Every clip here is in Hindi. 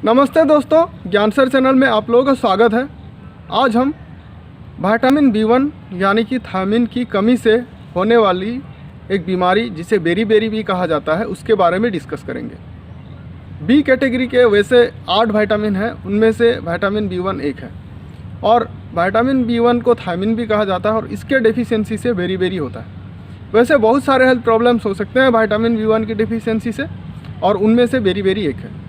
नमस्ते दोस्तों, ज्ञान सर चैनल में आप लोगों का स्वागत है। आज हम विटामिन B1 यानी कि थायमिन की कमी से होने वाली एक बीमारी जिसे बेरी भी कहा जाता है उसके बारे में डिस्कस करेंगे। बी कैटेगरी के वैसे 8 विटामिन हैं, उनमें से विटामिन B1 एक है और विटामिन B1 को थायमिन भी कहा जाता है और इसके डेफिशिएंसी से बेरी होता है। वैसे बहुत सारे हेल्थ प्रॉब्लम्स हो सकते हैं विटामिन B1 की डेफिशिएंसी से और उनमें से बेरी एक है।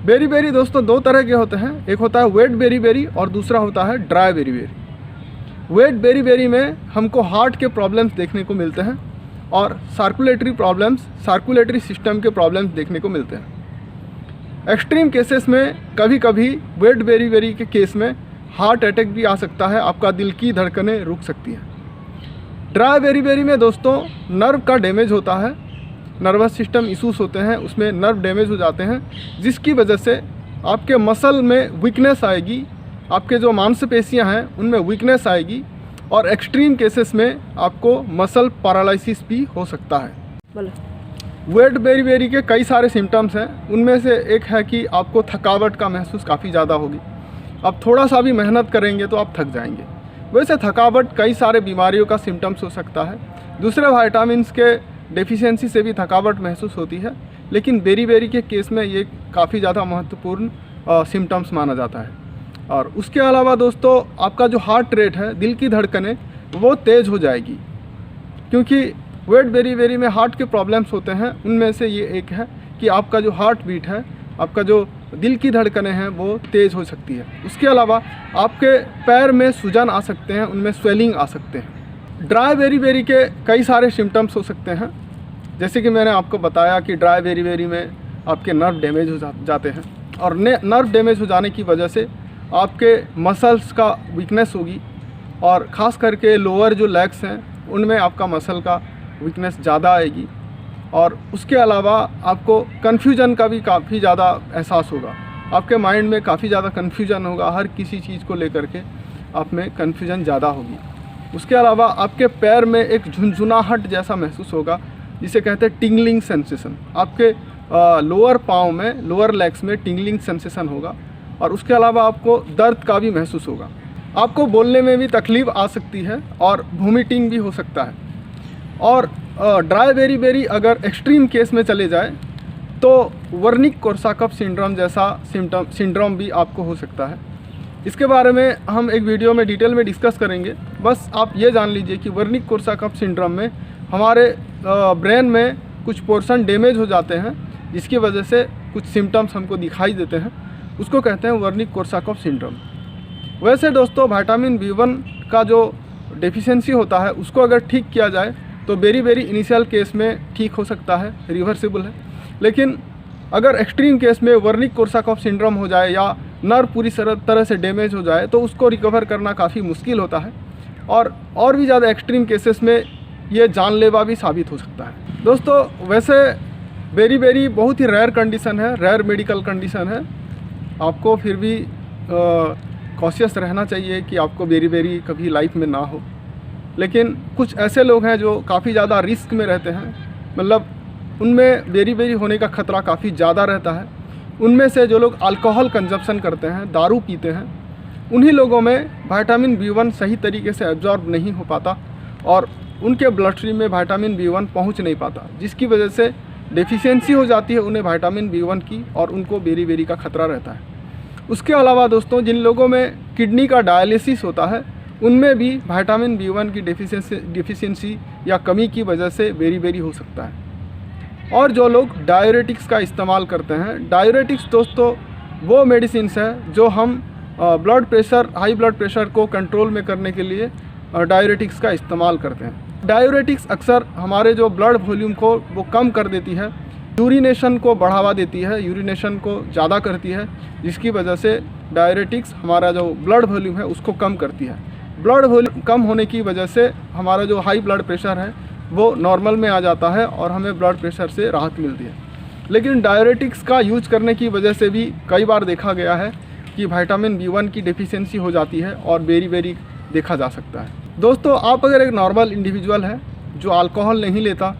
बेरी दोस्तों दो तरह के होते हैं, एक होता है वेट बेरी और दूसरा होता है ड्राई बेरी। वेट बेरी में हमको हार्ट के प्रॉब्लम्स देखने को मिलते हैं और सर्कुलेटरी सिस्टम के प्रॉब्लम्स देखने को मिलते हैं। एक्सट्रीम केसेस में कभी कभी वेट बेरी के केस में हार्ट अटैक भी आ सकता है, आपका दिल की धड़कनें रुक सकती हैं। ड्राई बेरी में दोस्तों नर्व का डैमेज होता है, नर्वस सिस्टम इशूज़ होते हैं, उसमें नर्व डैमेज हो जाते हैं जिसकी वजह से आपके मसल में वीकनेस आएगी, आपके जो मांसपेशियां हैं उनमें वीकनेस आएगी और एक्सट्रीम केसेस में आपको मसल पैरालिसिस भी हो सकता है। वेट बेरी के कई सारे सिम्टम्स हैं, उनमें से एक है कि आपको थकावट का महसूस काफ़ी ज़्यादा होगी। आप थोड़ा सा भी मेहनत करेंगे तो आप थक जाएंगे। वैसे थकावट कई सारे बीमारियों का सिम्टम्स हो सकता है। दूसरे विटामिन्स के डेफिशिएंसी से भी थकावट महसूस होती है, लेकिन बेरी के केस में ये काफ़ी ज़्यादा महत्वपूर्ण सिम्टम्स माना जाता है। और उसके अलावा दोस्तों आपका जो हार्ट रेट है, दिल की धड़कनें वो तेज़ हो जाएगी, क्योंकि वेट बेरी में हार्ट के प्रॉब्लम्स होते हैं। उनमें से ये एक है कि आपका जो हार्ट बीट है, आपका जो दिल की धड़कनें हैं वो तेज़ हो सकती है। उसके अलावा आपके पैर में सूजन आ सकते हैं, उनमें स्वेलिंग आ सकते हैं। ड्राई बेरी के कई सारे सिम्टम्स हो सकते हैं, जैसे कि मैंने आपको बताया कि ड्राई बेरी में आपके नर्व डैमेज हो जाते हैं और नर्व डैमेज हो जाने की वजह से आपके मसल्स का वीकनेस होगी और ख़ास करके लोअर जो लेग्स हैं उनमें आपका मसल का वीकनेस ज़्यादा आएगी। और उसके अलावा आपको कन्फ्यूजन का भी काफ़ी ज़्यादा एहसास होगा, आपके माइंड में काफ़ी ज़्यादा कन्फ्यूजन होगा, हर किसी चीज़ को लेकर के आप में कन्फ्यूजन ज़्यादा होगी। उसके अलावा आपके पैर में एक झुनझुनाहट जैसा महसूस होगा, जिसे कहते हैं टिंगलिंग सेंसेशन। आपके लोअर पाँव में, लोअर लेग्स में टिंगलिंग सेंसेशन होगा और उसके अलावा आपको दर्द का भी महसूस होगा। आपको बोलने में भी तकलीफ़ आ सकती है और वोमिटिंग भी हो सकता है। और ड्राई बेरी अगर एक्सट्रीम केस में चले जाए तो वर्निक कोर्साकॉफ सिंड्रोम जैसा सिंड्रोम भी आपको हो सकता है। इसके बारे में हम एक वीडियो में डिटेल में डिस्कस करेंगे। बस आप ये जान लीजिए कि वर्निक कोर्साकॉफ सिंड्रोम में हमारे ब्रेन में कुछ पोर्शन डैमेज हो जाते हैं, जिसकी वजह से कुछ सिम्टम्स हमको दिखाई देते हैं, उसको कहते हैं वर्निक कोर्साकॉफ सिंड्रोम। वैसे दोस्तों विटामिन B1 का जो डेफिशिएंसी होता है उसको अगर ठीक किया जाए तो बेरी इनिशियल केस में ठीक हो सकता है, रिवर्सिबल है। लेकिन अगर एक्सट्रीम केस में वर्निक कोर्साकॉफ सिंड्रोम हो जाए या नर्व पूरी तरह से डैमेज हो जाए तो उसको रिकवर करना काफ़ी मुश्किल होता है और भी ज़्यादा एक्सट्रीम केसेस में ये जानलेवा भी साबित हो सकता है। दोस्तों वैसे बेरी बहुत ही रेयर कंडीशन है, रेयर मेडिकल कंडीशन है। आपको फिर भी कॉशियस रहना चाहिए कि आपको बेरी कभी लाइफ में ना हो। लेकिन कुछ ऐसे लोग हैं जो काफ़ी ज़्यादा रिस्क में रहते हैं, मतलब उनमें बेरी होने का ख़तरा काफ़ी ज़्यादा रहता है। उनमें से जो लोग अल्कोहल कंजप्शन करते हैं, दारू पीते हैं, उन्हीं लोगों में विटामिन B1 सही तरीके से एब्जॉर्ब नहीं हो पाता और उनके ब्लड स्ट्रीम में विटामिन B1 पहुंच नहीं पाता, जिसकी वजह से डेफिशिएंसी हो जाती है उन्हें विटामिन B1 की और उनको बेरी का खतरा रहता है। उसके अलावा दोस्तों जिन लोगों में किडनी का डायलिसिस होता है उनमें भी विटामिन B1 की डेफिशिएंसी या कमी की वजह से बेरी हो सकता है। और जो लोग डायरेटिक्स का इस्तेमाल करते हैं, डायरेटिक्स दोस्तों वो मेडिसिन्स है जो हम blood pressure, high blood pressure को कंट्रोल में करने के लिए डायरेटिक्स का इस्तेमाल करते हैं। डायरेटिक्स अक्सर हमारे जो ब्लड वॉल्यूम को वो कम कर देती है, यूरिनेशन को बढ़ावा देती है, यूरिनेशन को ज़्यादा करती है, जिसकी वजह से डायरेटिक्स हमारा जो ब्लड वॉल्यूम है उसको कम करती है। ब्लड वॉल्यूम कम होने की वजह से हमारा जो हाई ब्लड प्रेशर है वो नॉर्मल में आ जाता है और हमें ब्लड प्रेशर से राहत मिलती है। लेकिन डायरेटिक्स का यूज करने की वजह से भी कई बार देखा गया है कि विटामिन B1 की डेफिशिएंसी हो जाती है और बेरी देखा जा सकता है। दोस्तों आप अगर एक नॉर्मल इंडिविजुअल है जो अल्कोहल नहीं लेता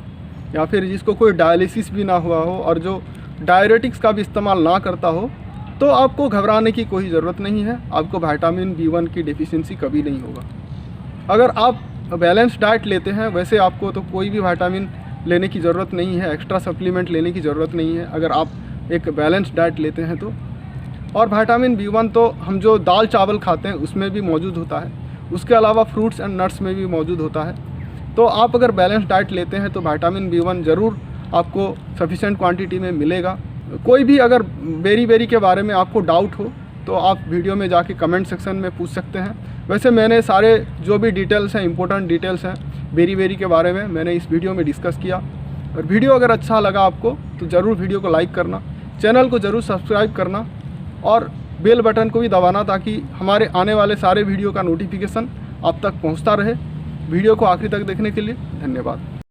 या फिर जिसको कोई डायलिसिस भी ना हुआ हो और जो डायरेटिक्स का भी इस्तेमाल ना करता हो, तो आपको घबराने की कोई ज़रूरत नहीं है, आपको विटामिन B1 की डेफिशिएंसी कभी नहीं होगा। अगर आप बैलेंस डाइट लेते हैं, वैसे आपको तो कोई भी विटामिन लेने की ज़रूरत नहीं है, एक्स्ट्रा सप्लीमेंट लेने की ज़रूरत नहीं है अगर आप एक बैलेंस डाइट लेते हैं तो। और विटामिन B1 तो हम जो दाल चावल खाते हैं उसमें भी मौजूद होता है, उसके अलावा फ्रूट्स एंड नट्स में भी मौजूद होता है। तो आप अगर बैलेंस डाइट लेते हैं तो विटामिन B1 ज़रूर आपको सफिशेंट क्वांटिटी में मिलेगा। कोई भी अगर बेरी के बारे में आपको डाउट हो तो आप वीडियो में जाके कमेंट सेक्शन में पूछ सकते हैं। वैसे मैंने सारे जो भी डिटेल्स हैं, इंपॉर्टेंट डिटेल्स हैं बेरी के बारे में मैंने इस वीडियो में डिस्कस किया। और वीडियो अगर अच्छा लगा आपको तो ज़रूर वीडियो को लाइक करना, चैनल को ज़रूर सब्सक्राइब करना और बेल बटन को भी दबाना ताकि हमारे आने वाले सारे वीडियो का नोटिफिकेशन आप तक पहुंचता रहे। वीडियो को आखिरी तक देखने के लिए धन्यवाद।